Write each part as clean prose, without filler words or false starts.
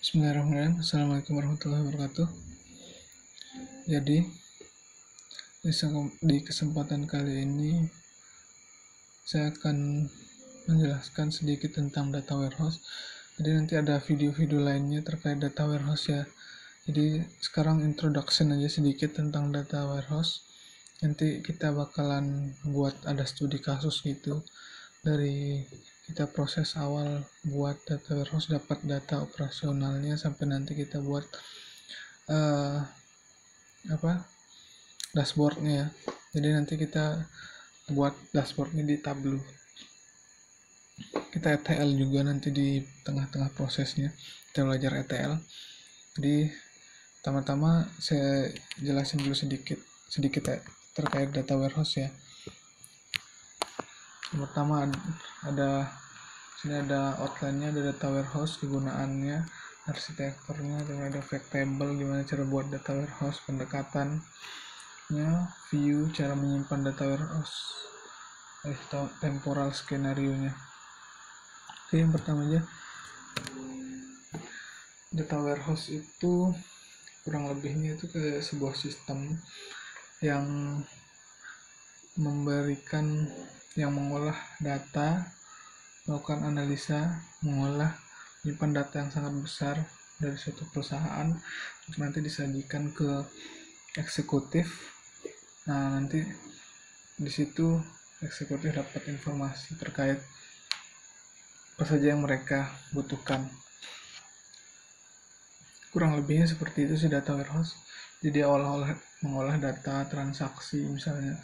Bismillahirrahmanirrahim. Assalamualaikum warahmatullahi wabarakatuh. Jadi di kesempatan kali ini saya akan menjelaskan sedikit tentang data warehouse. Jadi nanti ada video-video lainnya terkait data warehouse ya. Jadi sekarang introduction aja sedikit tentang data warehouse. Nanti kita bakalan buat ada studi kasus gitu dari kita proses awal buat data warehouse, dapat data operasionalnya sampai nanti kita buat uh, dashboardnya ya. Jadi nanti kita buat dashboardnya di Tableau. Kita ETL juga nanti di tengah-tengah prosesnya kita belajar ETL. Jadi pertama-tama saya jelasin dulu sedikit ya, terkait data warehouse ya. Yang pertama ada sini ada outline-nya, ada data warehouse, kegunaannya, arsitekturnya, dan ada fact table, gimana cara buat data warehouse, pendekatannya, view, cara menyimpan data warehouse, temporal skenario-nya. Oke, yang pertama aja, data warehouse itu kurang lebihnya itu kayak sebuah sistem yang mengolah data, melakukan analisa, menyimpan data yang sangat besar dari suatu perusahaan, nanti disajikan ke eksekutif. Nah, nanti di situ eksekutif dapat informasi terkait apa saja yang mereka butuhkan. Kurang lebihnya seperti itu sih data warehouse. Jadi mengolah data transaksi, misalnya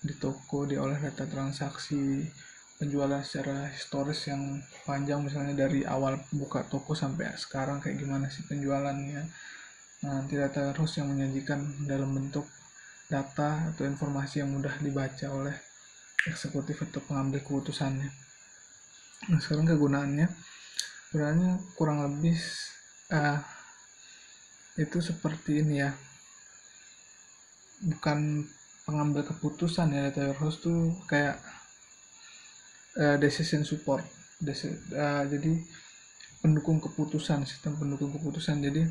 di toko diolah data transaksi penjualan secara historis yang panjang, misalnya dari awal buka toko sampai sekarang kayak gimana sih penjualannya. Nah, nanti data warehouse yang menyajikan dalam bentuk data atau informasi yang mudah dibaca oleh eksekutif atau pengambil keputusannya. Nah, sekarang kegunaannya kurang lebih itu seperti ini ya, bukan pengambil keputusan ya. Data warehouse tuh kayak decision support, jadi pendukung keputusan, sistem pendukung keputusan. Jadi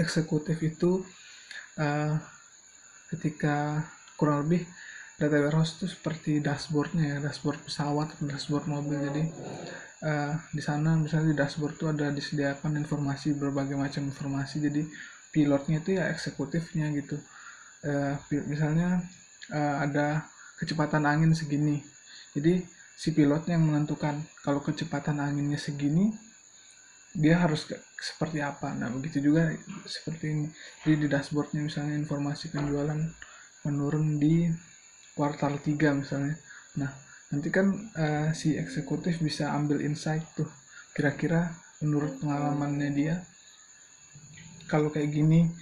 eksekutif itu ketika kurang lebih data warehouse itu seperti dashboardnya ya, dashboard pesawat atau dashboard mobil. Jadi di sana misalnya di dashboard itu ada disediakan informasi, berbagai macam informasi. Jadi pilotnya itu ya eksekutifnya gitu. Misalnya ada kecepatan angin segini, jadi si pilotnya yang menentukan kalau kecepatan anginnya segini dia harus seperti apa. Nah, begitu juga seperti ini. Jadi di dashboardnya misalnya informasi penjualan menurun di kuartal 3 misalnya. Nah, nanti kan si eksekutif bisa ambil insight tuh, kira-kira menurut pengalamannya dia kalau kayak gini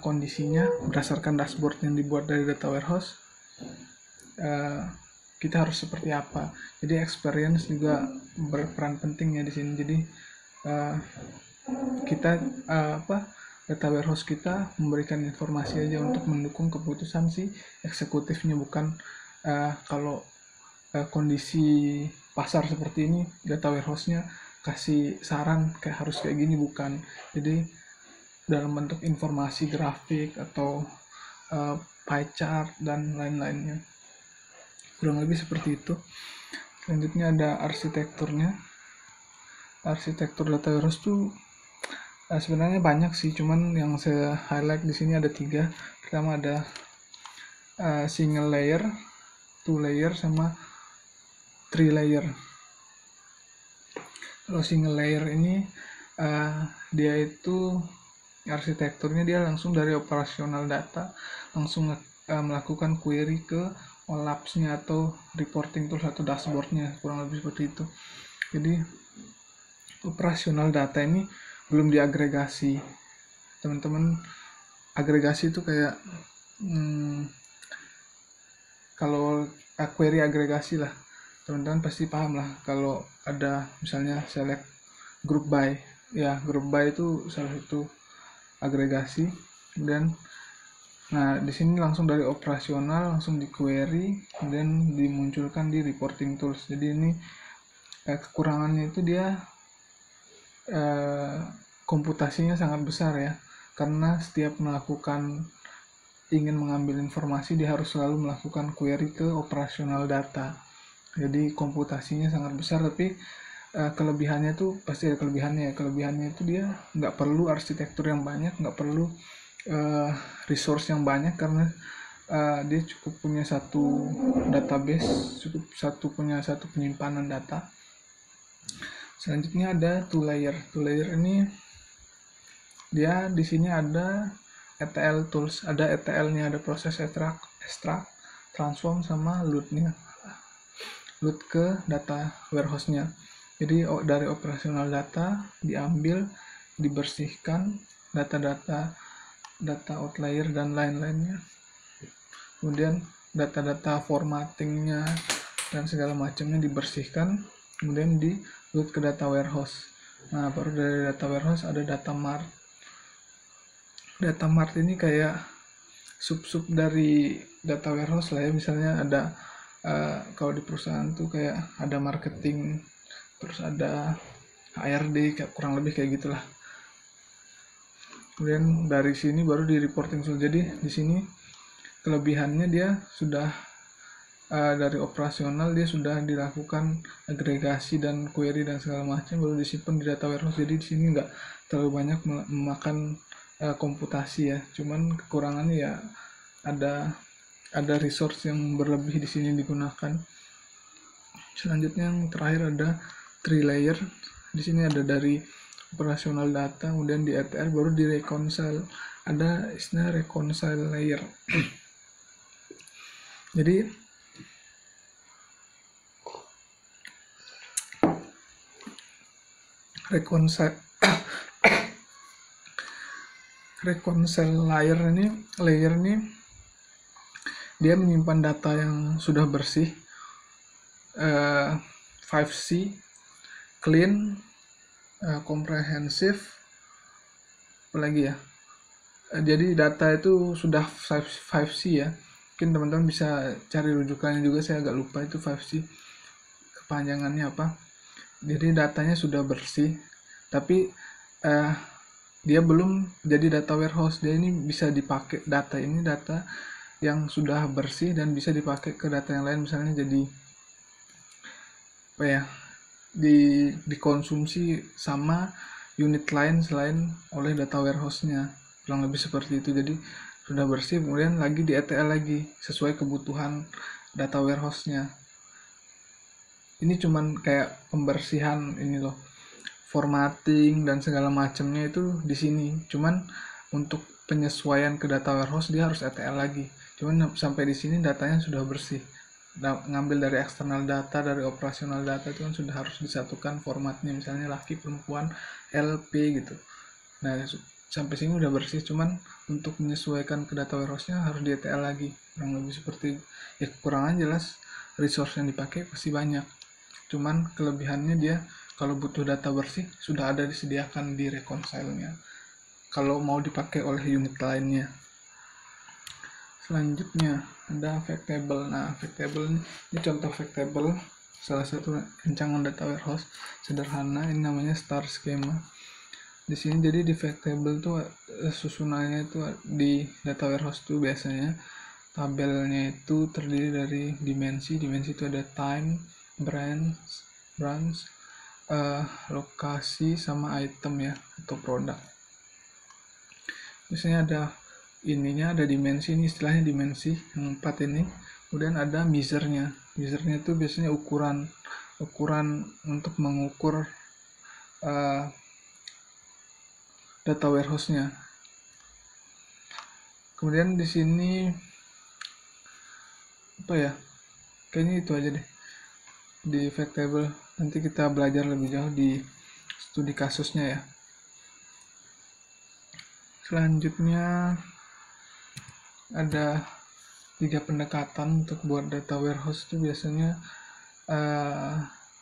kondisinya berdasarkan dashboard yang dibuat dari data warehouse, kita harus seperti apa. Jadi experience juga berperan penting ya di sini. Jadi kita data warehouse kita memberikan informasi aja untuk mendukung keputusan si eksekutifnya, bukan kalau kondisi pasar seperti ini data warehouse-nya kasih saran kayak harus kayak gini, bukan. Jadi dalam bentuk informasi grafik atau pie chart dan lain-lainnya, kurang lebih seperti itu. Selanjutnya ada arsitekturnya. Arsitektur data warehouse tuh sebenarnya banyak sih, cuman yang saya highlight di sini ada 3. Pertama ada single layer, 2 layer, sama 3 layer. Kalau single layer ini dia itu arsitekturnya dia langsung dari operasional data langsung melakukan query ke OLAPS-nya atau reporting tools atau dashboard-nya, kurang lebih seperti itu. Jadi operasional data ini belum diagregasi. Teman-teman, agregasi itu kayak kalau query agregasi lah, teman-teman pasti paham lah. Kalau ada misalnya select group by, ya group by itu salah satu agregasi. Dan nah di sini langsung dari operasional langsung di query dan dimunculkan di reporting tools. Jadi ini kekurangannya itu dia komputasinya sangat besar ya, karena setiap ingin mengambil informasi dia harus selalu melakukan query ke operasional data. Jadi komputasinya sangat besar, tapi kelebihannya tuh pasti ada kelebihannya. Kelebihannya itu dia nggak perlu arsitektur yang banyak, nggak perlu resource yang banyak, karena dia cukup punya satu database, punya satu penyimpanan data. Selanjutnya ada two layer. Two layer ini dia di sini ada ETL tools, ada ETL-nya, ada proses extract, transform sama load-nya. Load ke data warehouse-nya. Jadi dari operasional data diambil, dibersihkan data outlier dan lain-lainnya. Kemudian data-data formattingnya dan segala macamnya dibersihkan, kemudian di load ke data warehouse. Nah, baru dari data warehouse ada data mart. Data mart ini kayak sub-sub dari data warehouse lah ya. Misalnya ada kalau di perusahaan tuh kayak ada marketing, terus ada HRD, kurang lebih kayak gitulah. Kemudian dari sini baru di reporting tool. Jadi di sini kelebihannya dia sudah dari operasional dia sudah dilakukan agregasi dan query dan segala macam, baru disimpan di data warehouse. Jadi di sini nggak terlalu banyak memakan komputasi ya. Cuman kekurangannya ya ada resource yang berlebih di sini digunakan. Selanjutnya yang terakhir ada three layer. Di sini ada dari operasional data, kemudian di ETL, baru di reconcile. Ada istilah reconcile layer. Jadi reconcile layer ini dia menyimpan data yang sudah bersih, 5C, clean, comprehensive, apalagi ya. Jadi data itu sudah 5C ya. Mungkin teman-teman bisa cari rujukannya juga, saya agak lupa itu 5C kepanjangannya apa. Jadi datanya sudah bersih, tapi dia belum jadi data warehouse. Dia ini bisa dipakai, data yang sudah bersih dan bisa dipakai ke data yang lain, misalnya jadi apa ya, dikonsumsi sama unit lain selain oleh data warehouse-nya, kurang lebih seperti itu. Jadi sudah bersih, kemudian lagi di ETL lagi sesuai kebutuhan data warehouse-nya. Ini cuman kayak pembersihan ini loh, formatting dan segala macamnya itu di sini. Cuman untuk penyesuaian ke data warehouse dia harus ETL lagi. Cuman sampai di sini datanya sudah bersih. Ngambil dari eksternal data, dari operasional data itu kan sudah harus disatukan formatnya, misalnya laki, perempuan, LP gitu. Nah, sampai sini udah bersih, cuman untuk menyesuaikan ke data warehouse-nya harus di ETL lagi. Kurang lebih seperti ya, kekurangan jelas resource yang dipakai pasti banyak. Cuman kelebihannya dia kalau butuh data bersih sudah ada disediakan di reconcile-nya kalau mau dipakai oleh unit lainnya. Selanjutnya ada fact table. Nah, fact table ini contoh fact table, salah satu rancangan data warehouse sederhana. Ini namanya star schema. Di sini jadi di fact table tuh susunannya itu di data warehouse tuh biasanya tabelnya itu terdiri dari dimensi itu ada time, branch, lokasi sama item ya, atau produk. Biasanya ada dimensi, ini istilahnya dimensi yang 4 ini. Kemudian ada measure-nya itu biasanya ukuran untuk mengukur data warehouse-nya. Kemudian di sini apa ya, kayaknya itu aja deh di fact table. Nanti kita belajar lebih jauh di studi kasusnya ya. Selanjutnya ada 3 pendekatan untuk buat data warehouse. Itu biasanya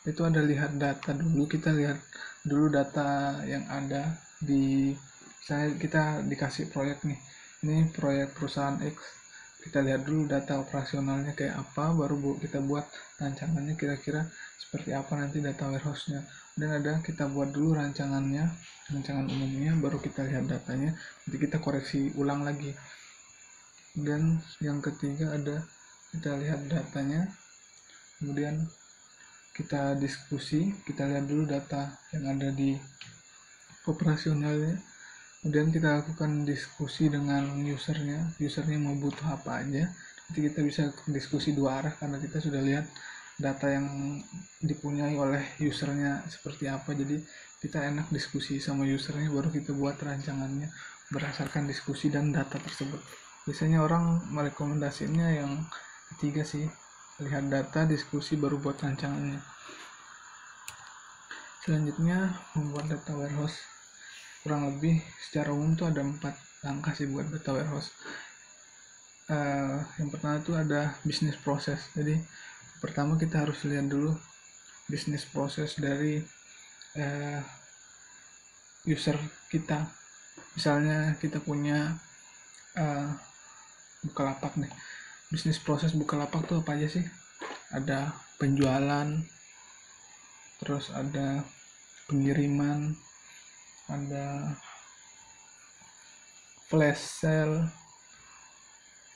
itu ada lihat data dulu. Kita lihat dulu data yang ada di, misalnya kita dikasih proyek nih, ini proyek perusahaan X, kita lihat dulu data operasionalnya kayak apa, baru kita buat rancangannya kira-kira seperti apa nanti data warehouse-nya. Dan ada kita buat dulu rancangannya, rancangan umumnya, baru kita lihat datanya, nanti kita koreksi ulang lagi. Dan yang ketiga ada kita lihat datanya, kemudian kita diskusi, kita lihat dulu data yang ada di operasionalnya, kemudian kita lakukan diskusi dengan usernya mau butuh apa aja. Nanti kita bisa diskusi dua arah karena kita sudah lihat data yang dipunyai oleh usernya seperti apa, jadi kita enak diskusi sama usernya, baru kita buat rancangannya berdasarkan diskusi dan data tersebut. Biasanya orang merekomendasinya yang ketiga sih, lihat data, diskusi, baru buat rancangannya. Selanjutnya membuat data warehouse. Kurang lebih secara umum tuh ada 4 langkah sih buat data warehouse. Yang pertama tuh ada bisnis proses. Jadi pertama kita harus lihat dulu bisnis proses dari user kita. Misalnya kita punya Bukalapak nih. Bisnis proses Bukalapak tuh apa aja sih? Ada penjualan, terus ada pengiriman, ada flash sale,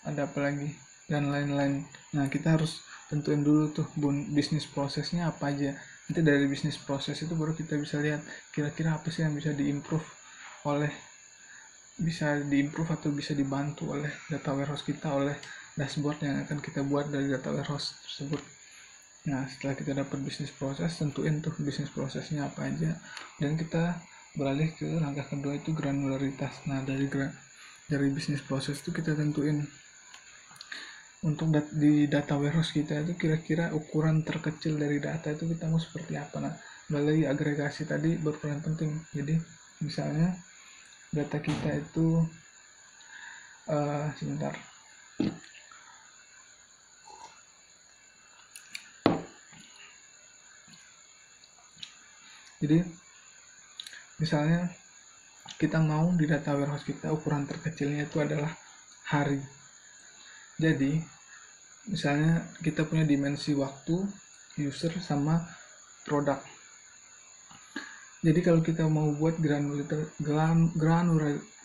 ada apa lagi, dan lain-lain. Nah, kita harus tentuin dulu tuh bisnis prosesnya apa aja. Nanti dari bisnis proses itu baru kita bisa lihat kira-kira apa sih yang bisa diimprove atau bisa dibantu oleh data warehouse kita, oleh dashboard yang akan kita buat dari data warehouse tersebut. Nah, setelah kita dapat bisnis proses, tentuin tuh bisnis prosesnya apa aja, dan kita beralih ke langkah kedua, itu granularitas. Nah, dari bisnis proses itu kita tentuin untuk di data warehouse kita itu kira-kira ukuran terkecil dari data itu kita mau seperti apa. Nah, melalui agregasi tadi berperan penting. Jadi misalnya data kita itu sebentar. Jadi misalnya kita mau di data warehouse kita ukuran terkecilnya itu adalah hari. Jadi misalnya kita punya dimensi waktu, user, sama produk. Jadi kalau kita mau buat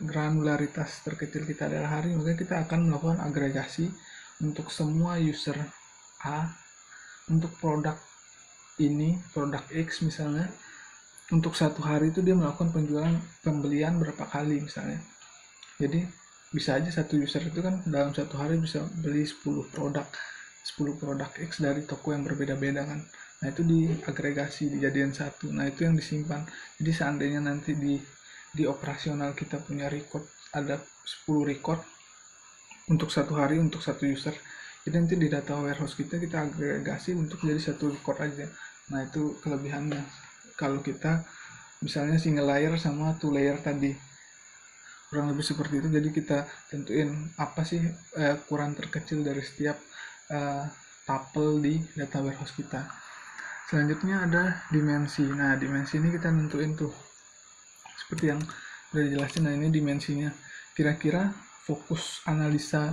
granularitas terkecil kita adalah hari, maka kita akan melakukan agregasi untuk semua user A, untuk produk ini, produk X misalnya, untuk satu hari itu dia melakukan pembelian berapa kali misalnya. Jadi bisa aja satu user itu kan dalam satu hari bisa beli 10 produk X dari toko yang berbeda-beda kan. Nah, itu diagregasi, dijadikan satu. Nah, itu yang disimpan. Jadi seandainya nanti di operasional kita punya record, ada 10 record untuk satu hari untuk satu user. Jadi nanti di data warehouse kita agregasi untuk jadi satu record aja. Nah, itu kelebihannya. Kalau kita misalnya single layer sama two layer tadi, kurang lebih seperti itu. Jadi kita tentuin apa sih ukuran terkecil dari setiap tuple di data warehouse kita. Selanjutnya ada dimensi. Nah, dimensi ini kita nentuin tuh seperti yang udah dijelasin. Nah, ini dimensinya. Kira-kira fokus analisa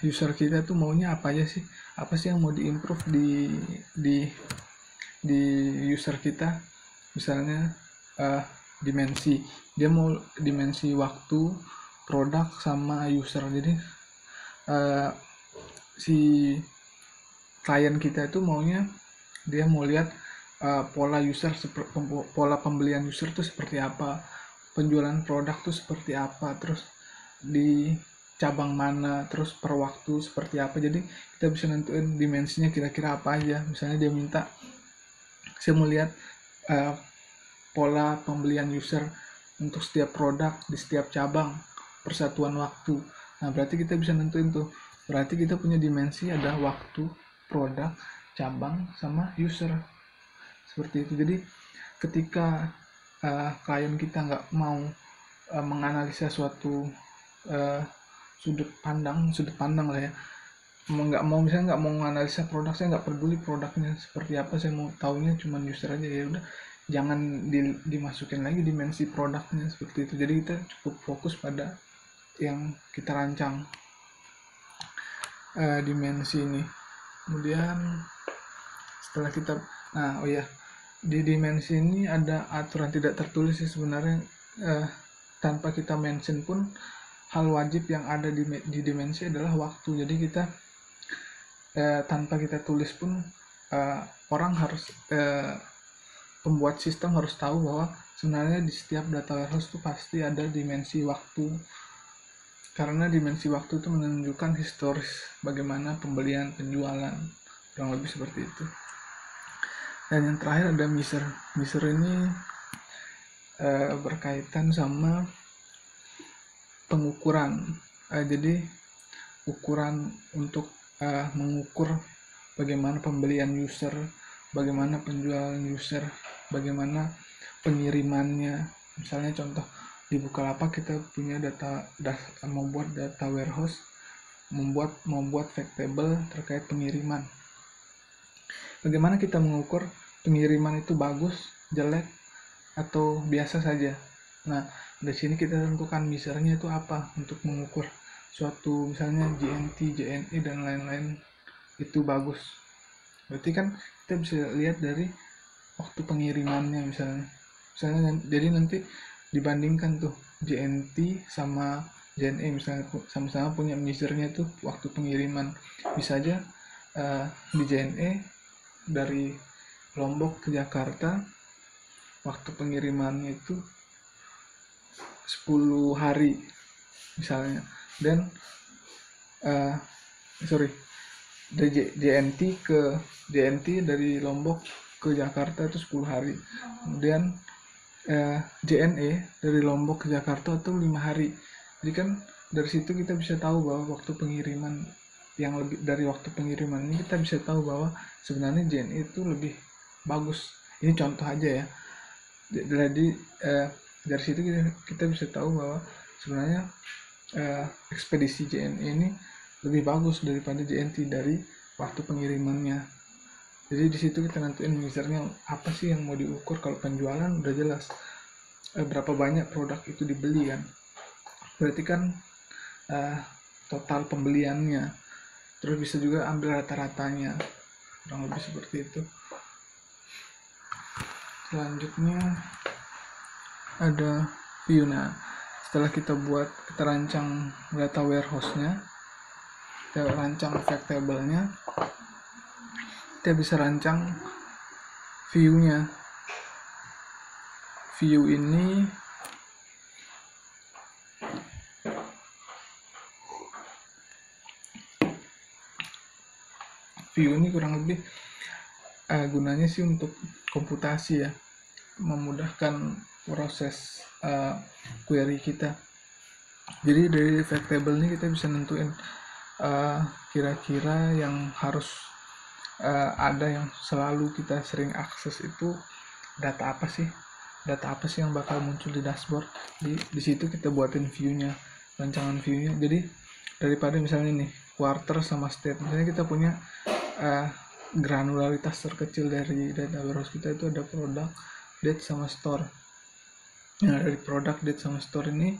user kita tuh maunya apa aja sih? Apa sih yang mau diimprove di user kita? Misalnya dimensi, dia mau dimensi waktu, produk, sama user. Jadi si klien kita itu maunya, dia mau lihat pola pembelian user itu seperti apa, penjualan produk tuh seperti apa, terus di cabang mana, terus per waktu seperti apa. Jadi kita bisa nentuin dimensinya kira-kira apa aja. Misalnya dia minta, saya mau lihat pola pembelian user untuk setiap produk di setiap cabang persatuan waktu. Nah, berarti kita bisa nentuin tuh, berarti kita punya dimensi ada waktu, produk, cabang, sama user seperti itu. Jadi ketika klien kita nggak mau menganalisa suatu sudut pandang lah ya, nggak mau menganalisa produk, saya nggak peduli produknya seperti apa, saya mau taunya cuma user aja, ya udah jangan dimasukin lagi dimensi produknya seperti itu. Jadi kita cukup fokus pada yang kita rancang. dimensi ini. Kemudian setelah kita, nah oh ya, di dimensi ini ada aturan tidak tertulis sih sebenarnya, tanpa kita mention pun hal wajib yang ada di dimensi adalah waktu. Jadi kita tanpa kita tulis pun orang harus pembuat sistem harus tahu bahwa sebenarnya di setiap data warehouse itu pasti ada dimensi waktu, karena dimensi waktu itu menunjukkan historis bagaimana pembelian, penjualan, kurang lebih seperti itu. Dan yang terakhir ada measure. Measure ini berkaitan sama pengukuran. Jadi ukuran untuk mengukur bagaimana pembelian user, bagaimana penjualan user, bagaimana pengirimannya. Misalnya contoh di Bukalapak kita punya membuat data warehouse, membuat fact table terkait pengiriman. Bagaimana kita mengukur pengiriman itu bagus, jelek, atau biasa saja. Nah, di sini kita tentukan measure-nya itu apa untuk mengukur suatu, misalnya GNT, JNE, dan lain-lain itu bagus. Berarti kan kita bisa lihat dari waktu pengirimannya misalnya. Jadi nanti dibandingkan tuh JNT sama JNE misalnya, sama-sama punya measure-nya tuh waktu pengiriman. Bisa aja di JNE dari Lombok ke Jakarta waktu pengirimannya itu 10 hari misalnya, dan dari JNT dari Lombok ke Jakarta itu 10 hari. Kemudian JNE dari Lombok ke Jakarta itu 5 hari. Jadi kan dari situ kita bisa tahu bahwa waktu pengiriman yang lebih dari waktu pengiriman ini kita bisa tahu bahwa sebenarnya JNE itu lebih bagus. Ini contoh aja ya. Jadi dari situ kita bisa tahu bahwa sebenarnya ekspedisi JNE ini lebih bagus daripada JNT dari waktu pengirimannya. Jadi di situ kita nentuin misalnya apa sih yang mau diukur. Kalau penjualan udah jelas berapa banyak produk itu dibeli kan, berarti kan total pembeliannya. Terus bisa juga ambil rata-ratanya, kurang lebih seperti itu. Selanjutnya ada view. Nah, setelah kita rancang data warehouse-nya, kita rancang fact table-nya, kita bisa rancang view-nya. View ini kurang lebih gunanya sih untuk komputasi ya, memudahkan proses query kita. Jadi dari fact table ini kita bisa nentuin kira-kira yang harus ada, yang selalu kita sering akses itu data apa sih yang bakal muncul di dashboard. Di situ kita buatin view-nya, rancangan view-nya. Jadi daripada misalnya nih quarter sama state, misalnya kita punya granularitas terkecil dari data warehouse kita itu ada produk, date, sama store. Nah, dari produk, date, sama store ini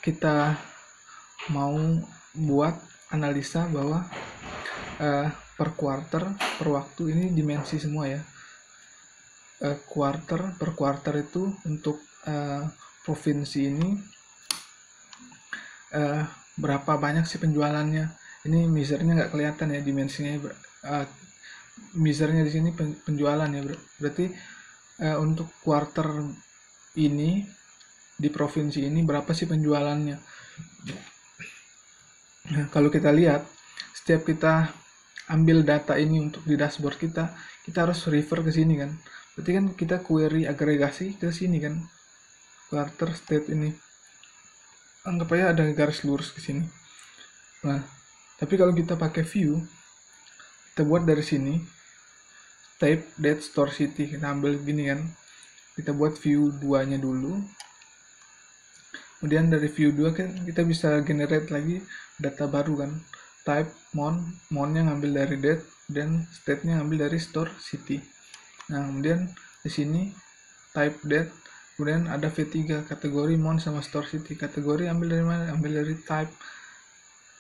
kita mau buat analisa bahwa per quarter, per waktu, ini dimensi semua ya. Quarter per quarter itu untuk provinsi ini berapa banyak sih penjualannya. Ini measure-nya nggak kelihatan ya dimensinya. Measure-nya di sini penjualan ya. Berarti untuk quarter ini di provinsi ini berapa sih penjualannya. Nah, kalau kita lihat, setiap kita ambil data ini untuk di dashboard kita harus refer ke sini kan. Berarti kan kita query agregasi ke sini kan. Quarter state ini. Anggap aja ada garis lurus ke sini. Nah, tapi kalau kita pakai view, kita buat dari sini, type date store city, kita ambil gini kan, kita buat view 2 nya dulu. Kemudian dari view 2 kan kita bisa generate lagi data baru kan, type mon-nya ngambil dari date, dan state-nya ngambil dari store city. Nah, kemudian di sini type date, kemudian ada V3 kategori mon sama store city. Kategori ambil dari mana? Ambil dari type.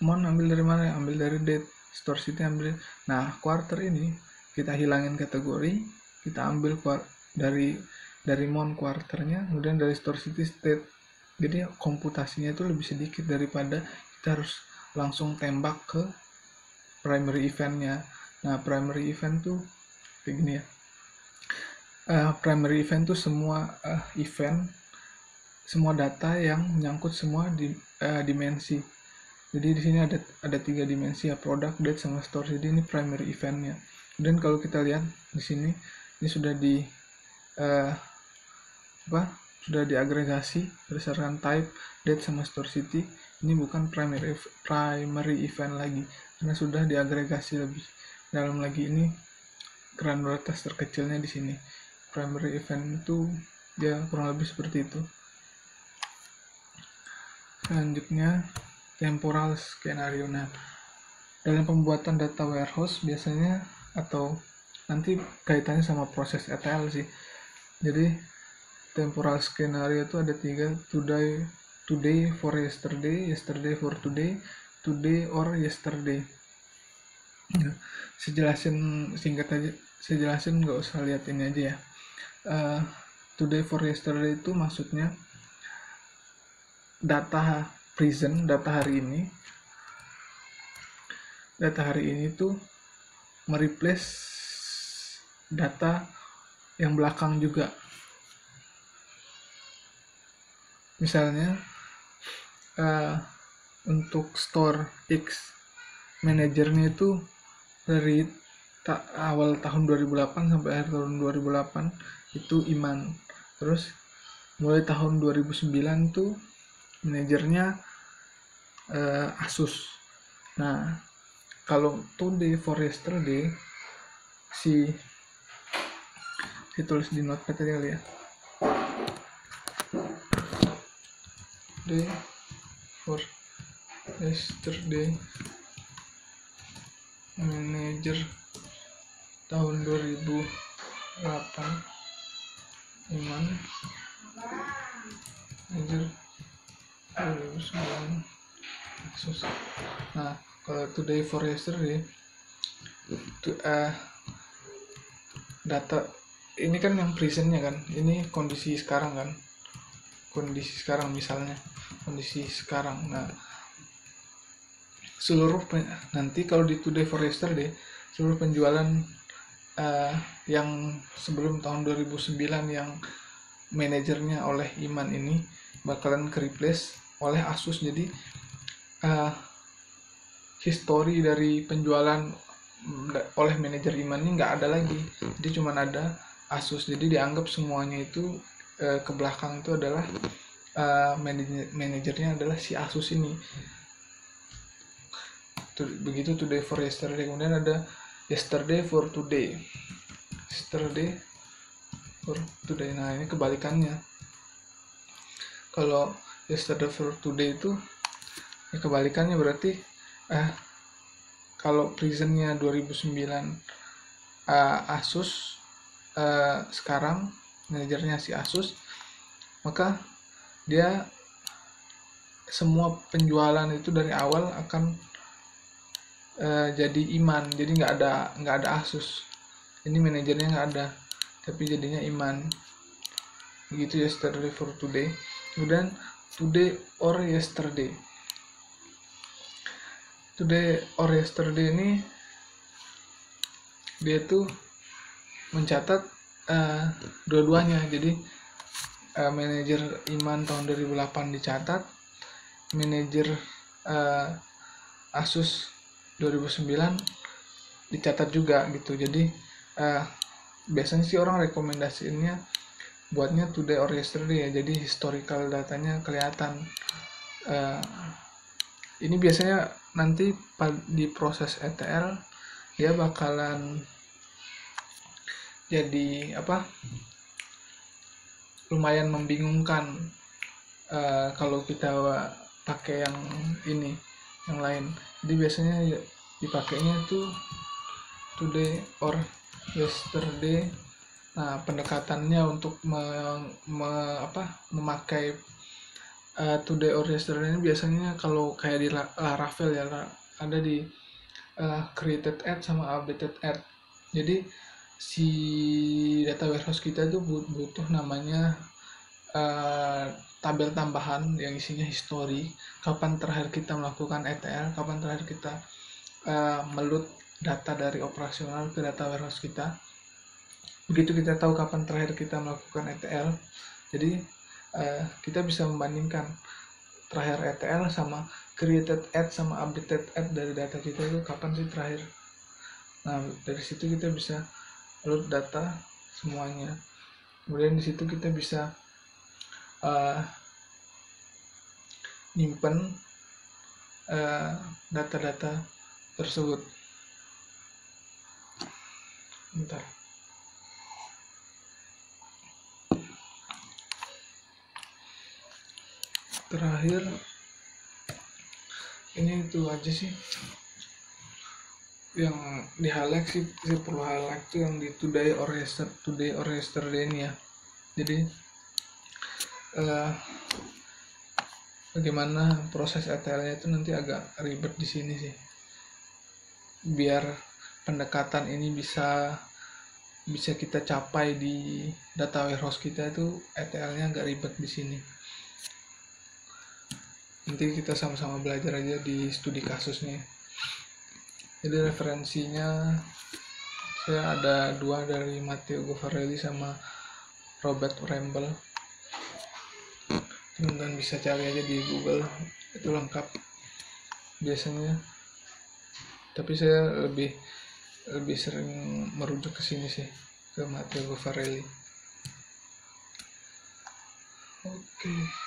Mon ambil dari mana? Ambil dari date. Store city ambil. Nah, quarter ini kita hilangin kategori, kita ambil dari mon quarternya, kemudian dari store city state. Jadi komputasinya itu lebih sedikit daripada kita harus langsung tembak ke primary eventnya. Nah, primary event tuh kayak gini ya. Primary event tuh semua event, semua data yang menyangkut semua dimensi. Jadi di sini ada 3 dimensi ya, product, date, sama store. Jadi ini primary eventnya. Dan kalau kita lihat di sini, ini sudah sudah diagregasi berdasarkan type, date, sama store city. Ini bukan primary event lagi, karena sudah diagregasi lebih dalam lagi. Ini granularitas terkecilnya di sini. Primary event itu ya kurang lebih seperti itu. Selanjutnya temporal skenario. Nah, dalam pembuatan data warehouse biasanya, atau nanti kaitannya sama proses ETL sih. Jadi temporal skenario itu ada 3, today for yesterday, yesterday for today, today or yesterday. Nah, singkat aja, saya jelasin, nggak usah lihat ini aja ya. Today for yesterday itu maksudnya data present, data hari ini tuh mereplace data yang belakang juga. Misalnya untuk store X, manajernya itu dari awal tahun 2008 sampai akhir tahun 2008 itu Iman. Terus mulai tahun 2009 tuh manajernya Asus. Nah, kalau today for yesterday tulis di notepad aja kali ya. Day for yesterday, manager tahun 2008 Iman, manager 2009 Asus. Nah, kalau today for yesterday data ini kan yang presentnya kan, ini kondisi sekarang kan, misalnya kondisi sekarang. Nah, nanti kalau di today for yesterday, seluruh penjualan yang sebelum tahun 2009 yang manajernya oleh Iman ini bakalan ke-replace oleh Asus. Jadi history dari penjualan oleh manajer Iman ini nggak ada lagi, jadi cuma ada Asus. Jadi dianggap semuanya itu ke belakang itu adalah manajernya adalah si Asus ini. Begitu today for yesterday. Kemudian ada yesterday for today, yesterday for today. Nah, ini kebalikannya. Kalau yesterday for today itu kebalikannya, berarti kalau presentnya 2009 Asus, sekarang manajernya si Asus, maka dia semua penjualan itu dari awal akan jadi Iman. Jadi nggak ada Asus, ini manajernya nggak ada, tapi jadinya Iman. Begitu yesterday for today. Kemudian today or yesterday. Today or yesterday ini dia tuh mencatat dua-duanya. Jadi manajer Iman tahun 2008 dicatat, manajer Asus 2009 dicatat juga gitu. Jadi biasanya sih orang rekomendasiinnya buatnya today or yesterday ya, jadi historical datanya kelihatan. Ini biasanya nanti di proses ETL dia bakalan jadi lumayan membingungkan kalau kita pakai yang lain. Jadi biasanya dipakainya itu today or yesterday. Nah, pendekatannya untuk memakai today or yesterday ini biasanya kalau kayak di Laravel ya, ada di created at sama updated at. Jadi si data warehouse kita itu butuh namanya tabel tambahan yang isinya history, kapan terakhir kita melakukan ETL, kapan terakhir kita meload data dari operasional ke data warehouse kita. Begitu kita tahu kapan terakhir kita melakukan ETL, jadi kita bisa membandingkan terakhir ETL sama created at sama updated at dari data kita itu kapan sih terakhir. Nah, dari situ kita bisa load data semuanya. Kemudian di situ kita bisa nyimpen data-data tersebut. Bentar. Terakhir ini itu aja sih yang di highlight sih, saya perlu highlight tuh yang di today or yesterday ini ya. Jadi bagaimana proses ETL-nya itu nanti agak ribet di sini sih. Biar pendekatan ini bisa kita capai di data warehouse kita itu ETL-nya agak ribet di sini. Nanti kita sama-sama belajar aja di studi kasusnya. Jadi referensinya saya ada 2 dari Matteo Gofarelli sama Robert Rambel. Teman-teman bisa cari aja di Google, itu lengkap biasanya. Tapi saya lebih sering merujuk ke sini sih, ke Matteo Gofarelli. Oke.